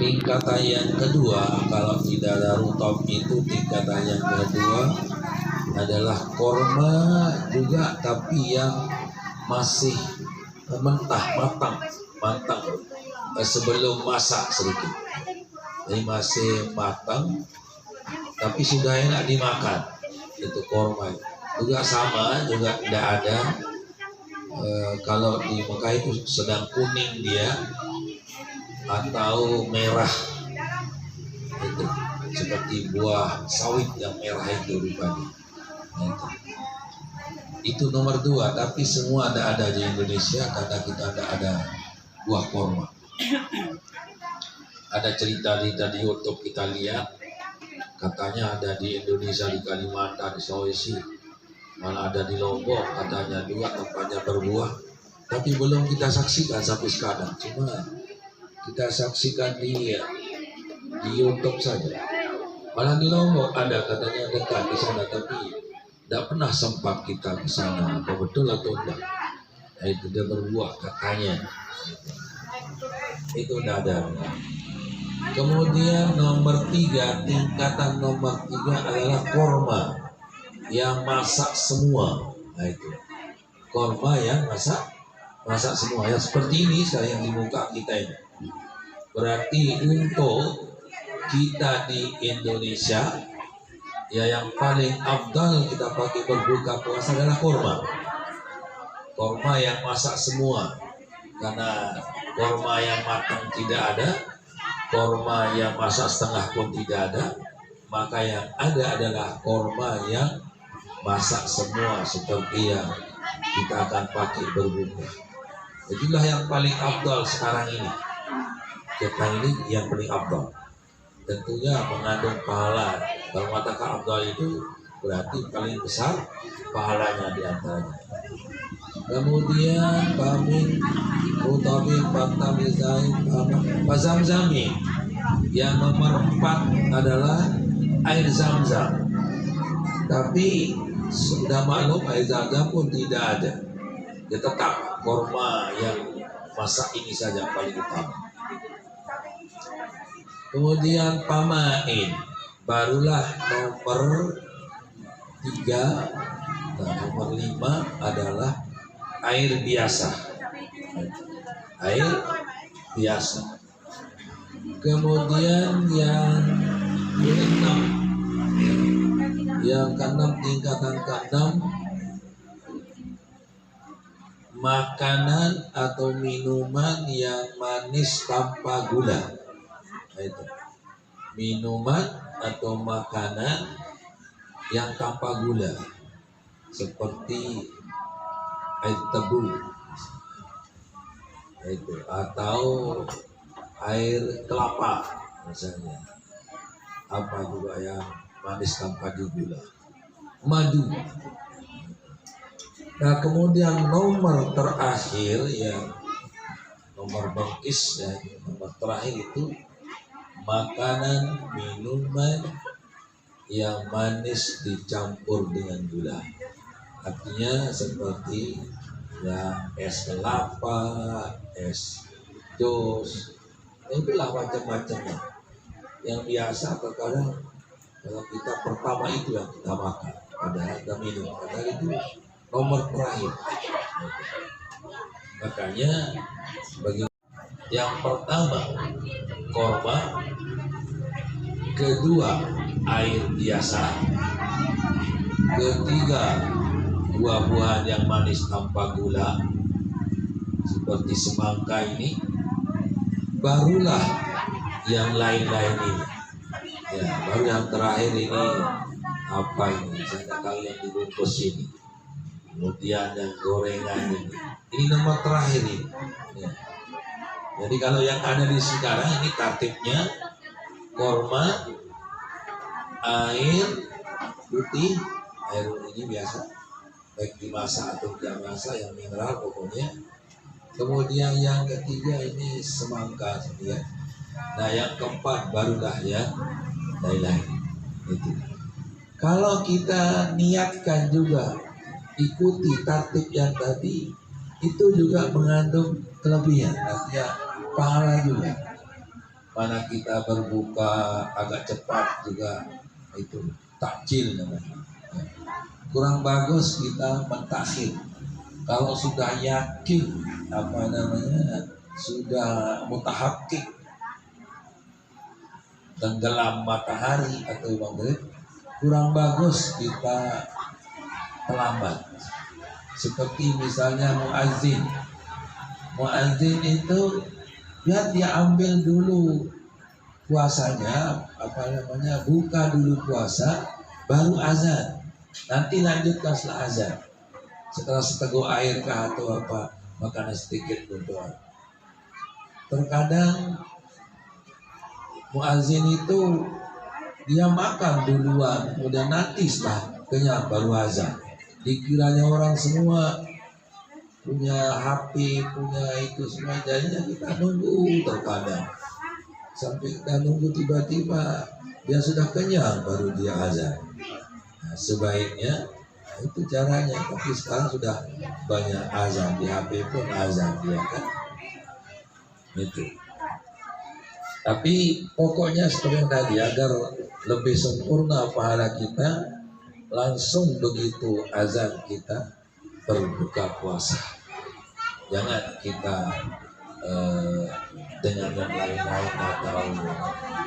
tingkatan yang kedua, kalau tidak ada rutop itu tingkatan yang kedua adalah korma juga, tapi yang masih mentah, matang sebelum masak sedikit. Jadi masih matang tapi sudah enak dimakan. Itu korma juga sama, juga tidak ada kalau di Mekah itu sedang kuning dia atau merah, itu seperti buah sawit yang merah itu rupanya. Itu nomor 2, tapi semua ada di Indonesia karena kita ada buah korma. Ada cerita-cerita di YouTube kita lihat, katanya ada di Indonesia, di Kalimantan, di Sulawesi, malah ada di Lombok katanya juga tempatnya berbuah, tapi belum kita saksikan sampai sekarang. Cuma kita saksikan di YouTube saja. Malah di Lombok ada katanya dekat di sana, tapi tidak pernah sempat kita ke sana. Apa betul atau tidak? Nah, itu dia berbuah katanya. Itu tidak ada. Kemudian nomor 3, tingkatan nomor 3 adalah korma yang masak semua. Nah, itu korma yang masak semua, ya seperti ini saya yang di muka kita ini. Berarti untuk kita di Indonesia, ya yang paling afdal kita pakai berbuka puasa adalah korma yang masak semua. Karena korma yang matang tidak ada, korma yang masak setengah pun tidak ada, maka yang ada adalah korma yang masak semua, seperti yang kita akan pakai berbuka. Itulah yang paling afdal sekarang ini. Kita ini yang paling afdal. Tentunya mengandung pahala. Kalau katakan afdal itu berarti paling besar pahalanya di antaranya. Kemudian pamin utamin patamizain pazamzami. Yang nomor 4 adalah air zam-zam. Tapi sudah maklum air zam-zam pun tidak ada. Ya tetap korma yang masak ini saja paling utama. Kemudian pamain, barulah nomor 3. Nah, nomor 5 adalah air biasa. Air biasa. Kemudian yang keenam, tingkatan ke-6, makanan atau minuman yang manis tanpa gula. Itu minuman atau makanan yang tanpa gula, seperti air tebu itu, atau air kelapa misalnya, apa juga yang manis tanpa gula, madu. Nah, kemudian nomor terakhir, ya nomor bengkis, dan nomor terakhir itu makanan minuman yang manis dicampur dengan gula. Artinya seperti ya es kelapa, es jus, itulah macam-macamnya. Yang biasa terkadang kalau kita pertama itu yang kita makan, padahal kita minum, padahal itu nomor terakhir. Makanya bagi yang pertama korma, kedua air biasa, ketiga buah-buahan yang manis tanpa gula seperti semangka ini, barulah yang lain-lain ini. Ya, baru yang terakhir ini apa ini? Saya tak tahu yang dibungkus ini. Kemudian yang gorengan ini nomor terakhir ini. Ya. Jadi kalau yang ada di sekarang ini tartibnya korma, air putih, air ini biasa, baik dimasak atau tidak masak, yang mineral pokoknya. Kemudian yang ketiga ini semangka ya. Nah, yang keempat barulah ya lain-lain. Itu. Kalau kita niatkan juga ikuti tartib yang tadi, itu juga mengandung kelebihan, artinya pahala juga. mana kita berbuka agak cepat juga itu takjil namanya. Kurang bagus kita mentakhir. Kalau sudah yakin sudah mutahakkik tenggelam matahari atau maghrib, kurang bagus kita terlambat. Seperti misalnya muazzin itu dia ambil dulu puasanya, buka dulu puasa, baru azan. Nanti lanjutkan setelah azan. Setelah seteguk air kah atau apa, makanan sedikit berdoa. Terkadang muazzin itu dia makan duluan, udah nanti setelah kenyang baru azan. Dikiranya orang semua punya HP, punya itu semua, jadinya kita nunggu terkadang. Sampai kita nunggu tiba-tiba dia sudah kenyang baru dia azan. Nah, sebaiknya itu caranya, tapi sekarang sudah banyak azan di HP pun azan dia kan. Itu. Tapi pokoknya seperti yang tadi, agar lebih sempurna pahala kita, langsung begitu azan kita berbuka puasa. Jangan kita dengan yang lain-lain, atau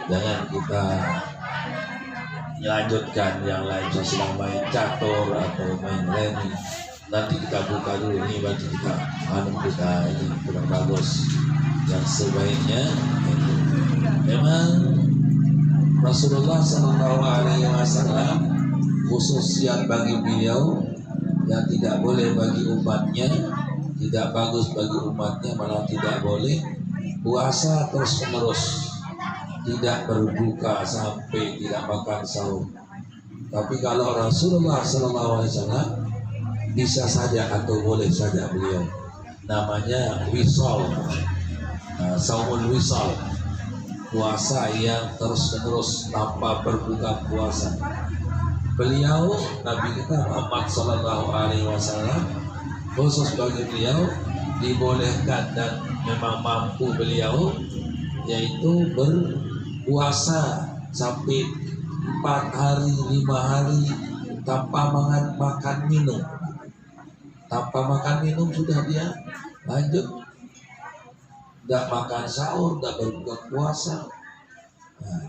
jangan kita melanjutkan yang lain, sedang main catur atau main remi. Nanti kita buka dulu, ini baru kita kita ini kurang bagus. Yang sebaiknya memang Rasulullah SAW khususnya bagi beliau yang tidak boleh bagi umatnya, tidak bagus bagi umatnya, malah tidak boleh puasa terus-menerus, tidak berbuka sampai tidak makan sahur. Tapi kalau Rasulullah SAW bisa saja atau boleh saja beliau, namanya wisal, saumul wisal, puasa yang terus-menerus tanpa berbuka puasa. Beliau Nabi kita Muhammad SAW khusus bagi beliau dibolehkan dan memang mampu beliau, yaitu berpuasa sampai 4 hari 5 hari tanpa makan minum. Tanpa makan minum sudah dia lanjut, tidak makan sahur, tidak berbuka puasa. Nah,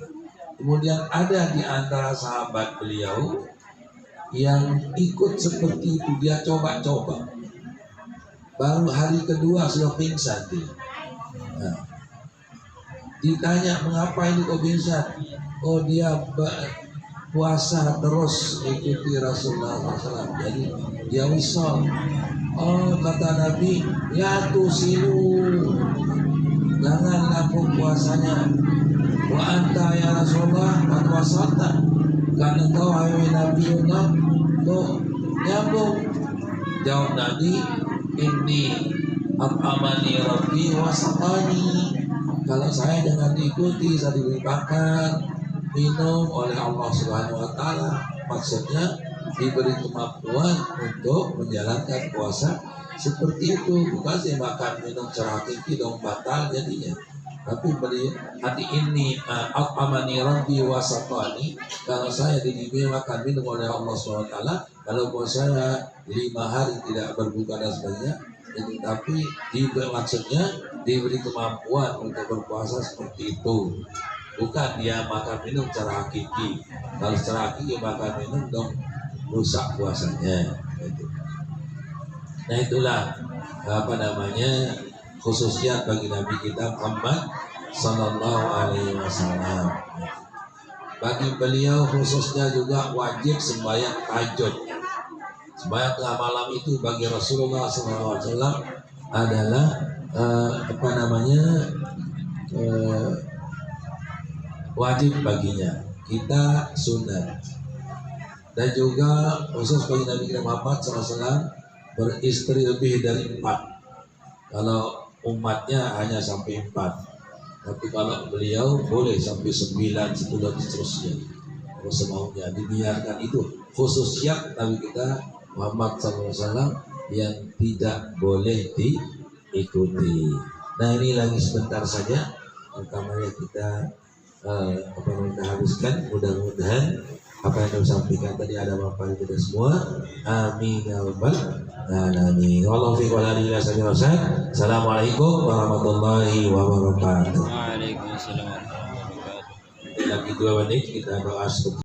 kemudian ada di antara sahabat beliau yang ikut seperti itu, dia coba-coba. Baru hari kedua sudah pingsan dia. Nah, ditanya mengapa ini kok pingsan? Oh, dia puasa terus ikuti Rasulullah SAW. Jadi dia wisal. Oh, kata Nabi, ya tusilu, jangan lapung puasanya. Wa anta ya Rasulullah qad wasalta, karena engkau hai Nabi Allah tuh nyambung. Jawab Nabi, inni at'amani rabbi wa saqani. Kalau saya dengan diikuti, saya diberi makan minum oleh Allah Subhanahu wa taala, maksudnya diberi kemampuan untuk menjalankan puasa seperti itu. Bukan saya makan minum secara hakiki dong batal jadinya. Tapi beri hati ini at'amani rabbi wa saqani, kalau saya diberi makan minum oleh Allah Subhanahu wa taala, kalau saya 5 hari tidak berbuka dan sebagainya, itu tapi maksudnya diberi kemampuan untuk berpuasa seperti itu. Bukan dia makan minum secara hakiki. Kalau secara hakiki makan minum dong rusak puasanya. Nah itulah khususnya bagi Nabi kita Muhammad Sallallahu Alaihi Wasallam. Bagi beliau khususnya juga wajib sembahyang tahajud. Sembahyang tengah malam itu bagi Rasulullah SAW adalah wajib baginya, kita sunat. Dan juga khusus bagi Nabi kita Muhammad SAW beristri lebih dari 4. Kalau umatnya hanya sampai 4, tapi kalau beliau boleh sampai 9, 10 dan seterusnya. Kalau semaunya dibiarkan, itu khususnya Nabi kita Muhammad SAW yang tidak boleh diikuti. Nah ini lagi sebentar saja maka mari kita kita habiskan. Mudah-mudahan apa yang saya sampaikan tadi ada manfaat kita semua. Amin ya rabbal alamin. Wallahu fi walihi wasallam. Assalamualaikum warahmatullahi wabarakatuh. Waalaikumsalam warahmatullahi wabarakatuh. Lagi 2 menit kita bahas